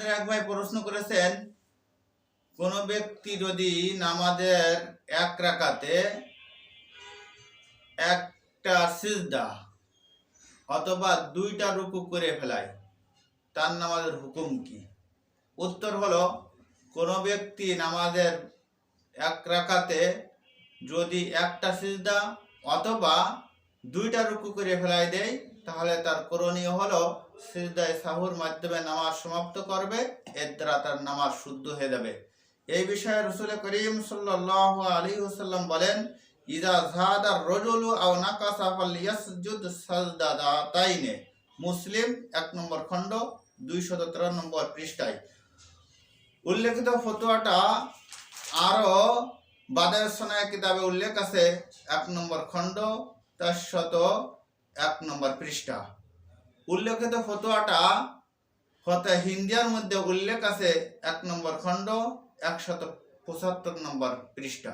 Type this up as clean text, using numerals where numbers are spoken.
এক ভাই প্রশ্ন করেছেন, কোন ব্যক্তি যদি নামাজের এক রাকাতে একটা সিজদা অথবা দুইটা রুকু করে ফেলায়, তার নামাজের হুকুম কি? উত্তর হলো, কোন ব্যক্তি নামাজের এক রাকাতে যদি একটা সিজদা অথবা দুইটা রুকু করে ফেলাই দেয়, তাহলে তার করণীয় হলো সিজদায়ে সাহুর মাধ্যমে নামাজ সমাপ্ত করবে। এর দ্বারা তার নামাজ শুদ্ধ হয়ে যাবে। এই বিষয়ে রাসূল করিম সাল্লাল্লাহু আলাইহি ওয়াসাল্লাম বলেন, ইযা যাদা আর-রাজুলু আও নাকাসা ফালইয়াসজুদ সাজদাতাইনে। মুসলিম 1 নম্বর খণ্ড 213 নম্বর পৃষ্ঠায়। উল্লেখিত ফতোয়াটা আরো বাদায়ে সুন্নাহ কিতাবে উল্লেখ আছে, 1 নম্বর খণ্ড 401 নম্বর পৃষ্ঠা। উল্লেখিত ফতোয়াটা ফতোয়া হিন্দিয়ার মধ্যে উল্লেখ আছে 1 নম্বর খণ্ড 175 নম্বর পৃষ্ঠা।